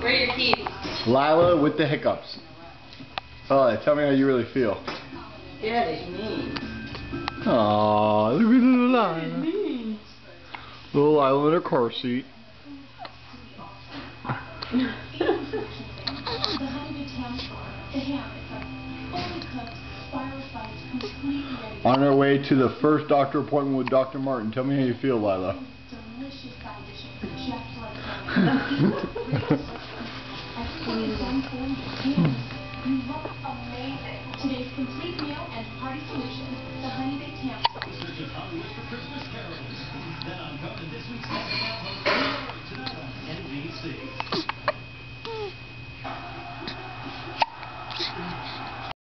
Where are your keys? Lila with the hiccups. Oh, tell me how you really feel. That is mean. Aww, look at little Lila. Little Lila in her car seat. On our way to the first doctor appointment with Dr. Martin. Tell me how you feel, Lila.